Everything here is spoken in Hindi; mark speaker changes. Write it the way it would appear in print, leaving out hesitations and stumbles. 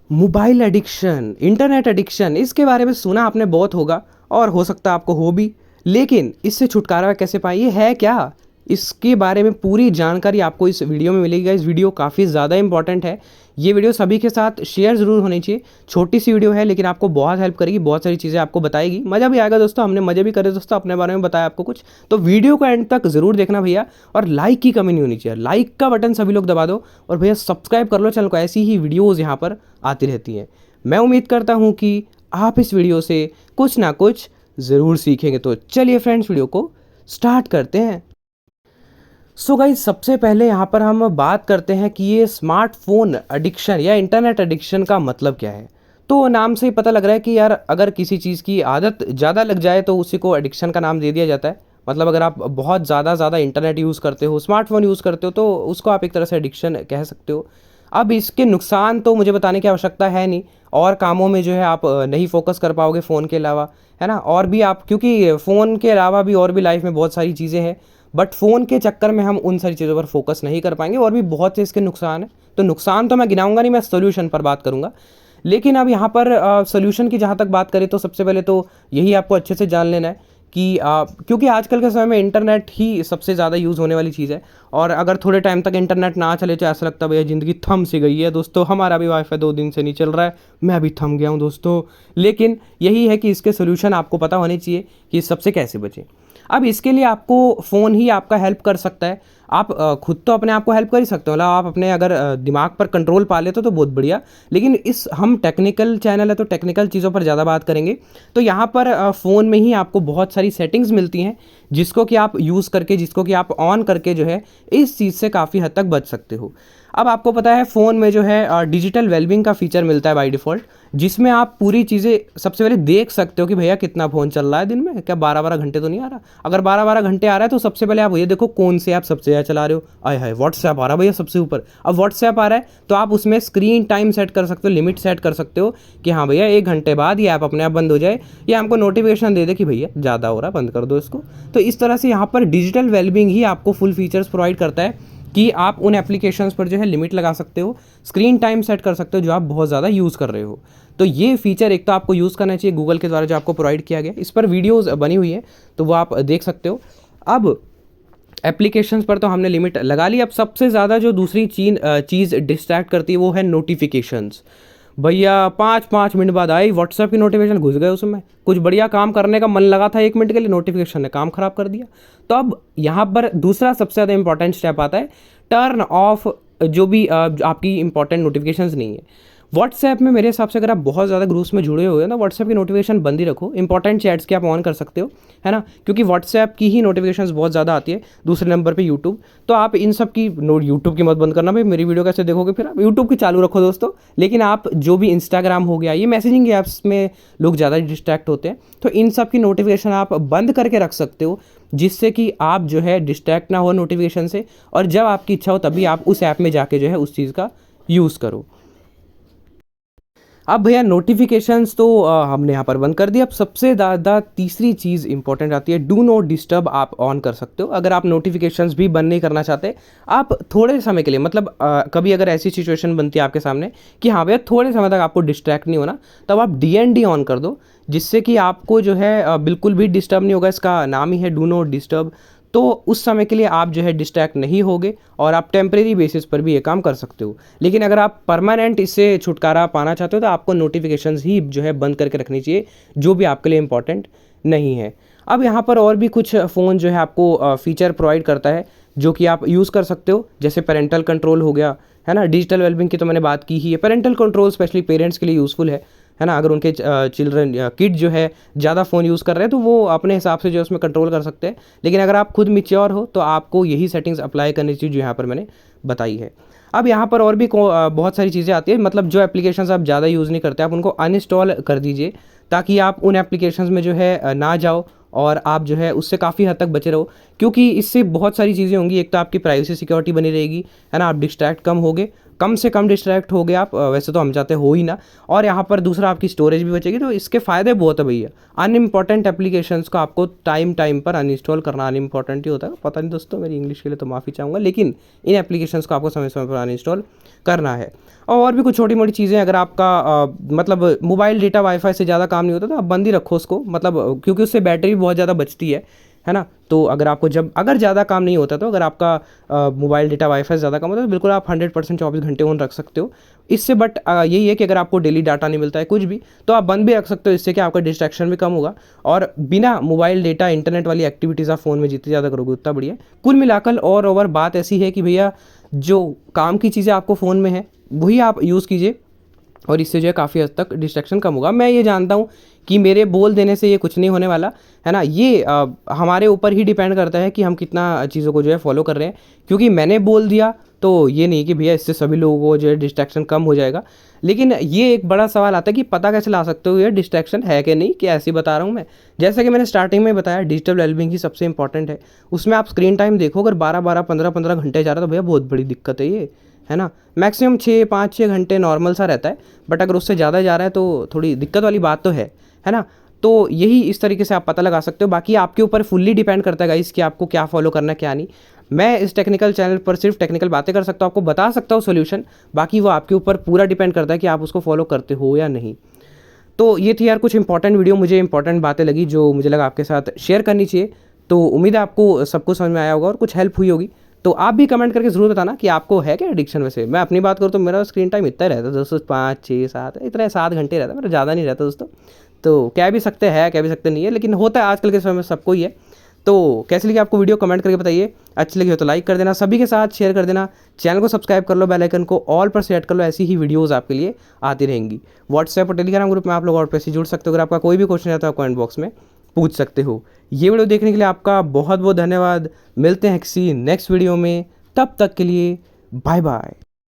Speaker 1: मोबाइल एडिक्शन, इंटरनेट एडिक्शन, इसके बारे में सुना आपने बहुत होगा और हो सकता है आपको हो भी। लेकिन इससे छुटकारा कैसे पाएं, ये है क्या, इसके बारे में पूरी जानकारी आपको इस वीडियो में मिलेगी। इस वीडियो काफ़ी ज़्यादा इंपॉर्टेंट है। ये वीडियो सभी के साथ शेयर ज़रूर होनी चाहिए। छोटी सी वीडियो है लेकिन आपको बहुत हेल्प करेगी, बहुत सारी चीज़ें आपको बताएगी, मज़ा भी आएगा दोस्तों। हमने मज़े भी करे दोस्तों, अपने बारे में बताया आपको कुछ। तो वीडियो को एंड तक ज़रूर देखना भैया। और लाइक की कमी नहीं होनी चाहिए, लाइक का बटन सभी लोग दबा दो। और भैया सब्सक्राइब कर लो चैनल को, ऐसी ही वीडियोज़ यहाँ पर आती रहती हैं। मैं उम्मीद करता हूँ कि आप इस वीडियो से कुछ ना कुछ ज़रूर सीखेंगे। तो चलिए फ्रेंड्स, वीडियो को स्टार्ट करते हैं। सो गाइस, सबसे पहले यहाँ पर हम बात करते हैं कि ये स्मार्टफोन एडिक्शन या इंटरनेट एडिक्शन का मतलब क्या है। तो नाम से ही पता लग रहा है कि यार अगर किसी चीज़ की आदत ज़्यादा लग जाए तो उसी को एडिक्शन का नाम दे दिया जाता है। मतलब अगर आप बहुत ज़्यादा इंटरनेट यूज़ करते हो, स्मार्टफोन यूज़ करते हो, तो उसको आप एक तरह से एडिक्शन कह सकते हो। अब इसके नुकसान तो मुझे बताने की आवश्यकता है नहीं, और कामों में जो है आप नहीं फोकस कर पाओगे फ़ोन के अलावा, है ना। और भी आप, क्योंकि फ़ोन के अलावा भी और भी लाइफ में बहुत सारी चीज़ें हैं, बट फ़ोन के चक्कर में हम उन सारी चीज़ों पर फोकस नहीं कर पाएंगे। और भी बहुत से इसके नुकसान हैं। तो नुकसान तो मैं गिनाऊंगा नहीं, मैं सोल्यूशन पर बात करूंगा। लेकिन अब यहाँ पर सोल्यूशन की जहाँ तक बात करें तो सबसे पहले तो यही आपको अच्छे से जान लेना है कि क्योंकि आजकल के समय में इंटरनेट ही सबसे ज़्यादा यूज़ होने वाली चीज़ है। और अगर थोड़े टाइम तक इंटरनेट ना चले तो ऐसा लगता है भैया ज़िंदगी थम सी गई है। दोस्तों, हमारा भी वाईफाई 2 दिन से नहीं चल रहा है, मैं भी थम गया हूँ दोस्तों। लेकिन यही है कि इसके सोल्यूशन आपको पता होने चाहिए कि इस सबसे कैसे बचें। अब इसके लिए आपको फ़ोन ही आपका हेल्प कर सकता है। आप खुद तो अपने आप को हेल्प कर ही सकते हो, मतलब आप अपने अगर दिमाग पर कंट्रोल पा लेते हो तो बहुत बढ़िया। लेकिन इस हम टेक्निकल चैनल है तो टेक्निकल चीज़ों पर ज़्यादा बात करेंगे। तो यहाँ पर फ़ोन में ही आपको बहुत सारी सेटिंग्स मिलती हैं जिसको कि आप यूज़ करके, जिसको कि आप ऑन करके जो है इस चीज़ से काफ़ी हद तक बच सकते हो। अब आपको पता है फ़ोन में जो है डिजिटल वेलबींग का फीचर मिलता है बाय डिफ़ॉल्ट, जिसमें आप पूरी चीज़ें सबसे पहले देख सकते हो कि भैया कितना फ़ोन चल रहा है दिन में, क्या 12-12 घंटे तो नहीं आ रहा। अगर 12-12 घंटे आ रहा है तो सबसे पहले आप ये देखो कौन से ऐप सबसे ज़्यादा चला रहे हो। आय हाय, व्हाट्सएप आ रहा है भैया सबसे ऊपर। अब व्हाट्सएप आ रहा है तो आप उसमें स्क्रीन टाइम सेट कर सकते हो, लिमिट सेट कर सकते हो कि हाँ भैया 1 घंटे बाद ये ऐप अपने आप बंद हो जाए, या हमको नोटिफिकेशन दे दे कि भैया ज़्यादा हो रहा है, बंद कर दो इसको। तो इस तरह से यहाँ पर डिजिटल वेलबींग ही आपको फुल फीचर्स प्रोवाइड करता है कि आप उन एप्लीकेशंस पर जो है लिमिट लगा सकते हो, स्क्रीन टाइम सेट कर सकते हो जो आप बहुत ज़्यादा यूज़ कर रहे हो। तो ये फीचर एक तो आपको यूज़ करना चाहिए गूगल के द्वारा जो आपको प्रोवाइड किया गया। इस पर वीडियोज़ बनी हुई है तो वो आप देख सकते हो। अब एप्लीकेशंस पर तो हमने लिमिट लगा ली। अब सबसे ज़्यादा जो दूसरी चीज़ डिस्ट्रैक्ट करती है वो है नोटिफिकेशंस। भैया 5-5 मिनट बाद आई व्हाट्सएप की नोटिफिकेशन, घुस गए उसमें। कुछ बढ़िया काम करने का मन लगा था 1 मिनट के लिए, नोटिफिकेशन ने काम खराब कर दिया। तो अब यहाँ पर दूसरा सबसे ज़्यादा इंपॉर्टेंट स्टेप आता है, टर्न ऑफ जो भी आपकी इंपॉर्टेंट नोटिफिकेशंस नहीं है। व्हाट्सएप में मेरे हिसाब से अगर आप बहुत ज़्यादा ग्रुप्स में जुड़े हुए हो ना, व्हाट्सएप की नोटिफिकेशन बंद ही रखो। इंपॉर्टेंट चैट्स की आप ऑन कर सकते हो, है ना, क्योंकि व्हाट्सएप की ही नोटिफिकेशंस बहुत ज़्यादा आती है। दूसरे नंबर पे यूट्यूब, तो आप इन सब की यूट्यूब की मत बंद करना भाई, मेरी वीडियो कैसे देखोगे फिर आप। यूट्यूब की चालू रखो दोस्तों। लेकिन आप जो भी इंस्टाग्राम हो गया, ये मैसेजिंग ऐप्स में लोग ज़्यादा डिस्ट्रैक्ट होते हैं, तो इन सब की नोटिफिकेशन आप बंद करके रख सकते हो, जिससे कि आप जो है डिस्ट्रैक्ट ना हो नोटिफिकेशन से, और जब आपकी इच्छा हो तभी आप उस ऐप में जाके जो है उस चीज़ का यूज़ करो। अब भैया नोटिफिकेशंस तो हमने यहाँ पर बंद कर दिया। अब सबसे ज़्यादा तीसरी चीज़ इंपॉर्टेंट आती है, डू नॉट डिस्टर्ब आप ऑन कर सकते हो। अगर आप नोटिफिकेशंस भी बंद नहीं करना चाहते, आप थोड़े समय के लिए, मतलब कभी अगर ऐसी सिचुएशन बनती है आपके सामने कि हाँ भैया थोड़े समय तक आपको डिस्ट्रैक्ट नहीं होना, तब आप DND ऑन कर दो, जिससे कि आपको जो है बिल्कुल भी डिस्टर्ब नहीं होगा। इसका नाम ही है डू नॉट डिस्टर्ब। तो उस समय के लिए आप जो है डिस्ट्रैक्ट नहीं होगे और आप टेम्परेरी बेसिस पर भी ये काम कर सकते हो। लेकिन अगर आप परमानेंट इससे छुटकारा पाना चाहते हो तो आपको नोटिफिकेशंस ही जो है बंद करके रखनी चाहिए, जो भी आपके लिए इंपॉर्टेंट नहीं है। अब यहाँ पर और भी कुछ फ़ोन जो है आपको फीचर प्रोवाइड करता है जो कि आप यूज़ कर सकते हो, जैसे पेरेंटल कंट्रोल हो गया, है ना। डिजिटल वेलबिंग की तो मैंने बात की ही है। पेरेंटल कंट्रोल स्पेशली पेरेंट्स के लिए यूज़फुल है ना। अगर उनके चिल्ड्रन या किड जो है ज़्यादा फ़ोन यूज़ कर रहे हैं तो वो अपने हिसाब से जो है उसमें कंट्रोल कर सकते हैं। लेकिन अगर आप खुद मैच्योर हो तो आपको यही सेटिंग्स अप्लाई करनी चाहिए जो यहाँ पर मैंने बताई है। अब यहाँ पर और भी बहुत सारी चीज़ें आती है, मतलब जो एप्लीकेशंस आप ज़्यादा यूज़ नहीं करते आप उनको अनइंस्टॉल कर दीजिए, ताकि आप उन एप्लीकेशंस में जो है ना जाओ और आप जो है उससे काफ़ी हद तक बचे रहो। क्योंकि इससे बहुत सारी चीज़ें होंगी, एक तो आपकी प्राइवेसी सिक्योरिटी बनी रहेगी, है ना, आप डिस्ट्रैक्ट कम होगे, कम से कम डिस्ट्रैक्ट हो गए आप, वैसे तो हम चाहते हो ही ना, और यहाँ पर दूसरा आपकी स्टोरेज भी बचेगी। तो इसके फ़ायदे बहुत है भैया। अनइम्पॉर्टेंट एप्लीकेशंस को आपको टाइम टाइम पर अनइंस्टॉल करना अनइम्पॉर्टेंट ही होता है, पता नहीं दोस्तों, मेरी इंग्लिश के लिए तो माफ़ी चाहूँगा, लेकिन इन एप्लीकेशंस को आपको समय समय पर अनइंस्टॉल करना है। और भी कुछ छोटी मोटी चीज़ें, अगर आपका मतलब मोबाइल डेटा वाईफाई से ज़्यादा काम नहीं होता तो आप बंद ही रखो उसको, मतलब क्योंकि उससे बैटरी भी बहुत ज़्यादा बचती है ना। तो अगर आपको अगर ज़्यादा काम नहीं होता, तो अगर आपका मोबाइल डेटा वाईफाई ज़्यादा काम होता है तो बिल्कुल आप 100% 24 घंटे ऑन रख सकते हो इससे। बट यही है कि अगर आपको डेली डाटा नहीं मिलता है कुछ भी, तो आप बंद भी रख सकते हो, इससे कि आपका डिस्ट्रैक्शन भी कम होगा। और बिना मोबाइल डेटा इंटरनेट वाली एक्टिविटीज़ आप फ़ोन में जितनी ज़्यादा करोगे उतना बढ़िया। कुल मिलाकर और ओवर बात ऐसी है कि भैया जो काम की चीज़ें आपको फ़ोन में है वही आप यूज़ कीजिए, और इससे जो है काफ़ी हद तक डिस्ट्रैक्शन कम होगा। मैं ये जानता हूँ कि मेरे बोल देने से ये कुछ नहीं होने वाला है ना, ये हमारे ऊपर ही डिपेंड करता है कि हम कितना चीज़ों को जो है फॉलो कर रहे हैं। क्योंकि मैंने बोल दिया तो ये नहीं कि भैया इससे सभी लोगों को जो है डिस्ट्रैक्शन कम हो जाएगा। लेकिन ये एक बड़ा सवाल आता है कि पता कैसे ला सकते हो ये डिस्ट्रैक्शन है कि नहीं, कि ऐसे ही बता रहा हूँ मैं। जैसे कि मैंने स्टार्टिंग में बताया, डिजिटल वेलबींग ही सबसे इंपॉर्टेंट है। उसमें आप स्क्रीन टाइम देखो, अगर 12-12, 15-15 घंटे जा रहा है तो भैया बहुत बड़ी दिक्कत है ये, है ना। मैक्सिमम 5-6 घंटे नॉर्मल सा रहता है, बट अगर उससे ज़्यादा जा रहा है तो थोड़ी दिक्कत वाली बात तो है ना। तो यही इस तरीके से आप पता लगा सकते हो। बाकी आपके ऊपर फुल्ली डिपेंड करता है गाइस कि आपको क्या फॉलो करना है क्या नहीं। मैं इस टेक्निकल चैनल पर सिर्फ टेक्निकल बातें कर सकता हूँ, आपको बता सकता हूँ सोल्यूशन, बाकी वो आपके ऊपर पूरा डिपेंड करता है कि आप उसको फॉलो करते हो या नहीं। तो ये थी यार कुछ इंपॉर्टेंट वीडियो, मुझे इंपॉर्टेंट बातें लगी जो मुझे लगा आपके साथ शेयर करनी चाहिए। तो उम्मीद है आपको सब कुछ समझ में आया होगा और कुछ हेल्प हुई होगी। तो आप भी कमेंट करके ज़रूर बताना कि आपको है क्या एडिक्शन। वैसे मैं अपनी बात करूँ तो मेरा स्क्रीन टाइम इतना रहता है दोस्तों, 5, 6, 7 इतना 7 घंटे रहता है मेरा, ज़्यादा नहीं रहता दोस्तों। तो कह भी सकते हैं, कह भी सकते नहीं है, लेकिन होता है आजकल के समय में सबको ही है। तो कैसी लगी आपको वीडियो कमेंट करके बताइए। अच्छी लगी हो तो लाइक कर देना, सभी के साथ शेयर कर देना, चैनल को सब्सक्राइब कर लो, बेल आइकन को ऑल पर सेट कर लो, ऐसी ही वीडियोस आपके लिए आती रहेंगी। व्हाट्सएप और टेलीग्राम ग्रुप में आप लोग और पैसे जुड़ सकते हो। अगर आपका कोई भी क्वेश्चन है तो आप कमेंट बॉक्स में पूछ सकते हो। ये वीडियो देखने के लिए आपका बहुत बहुत धन्यवाद। मिलते हैं किसी नेक्स्ट वीडियो में, तब तक के लिए बाय बाय।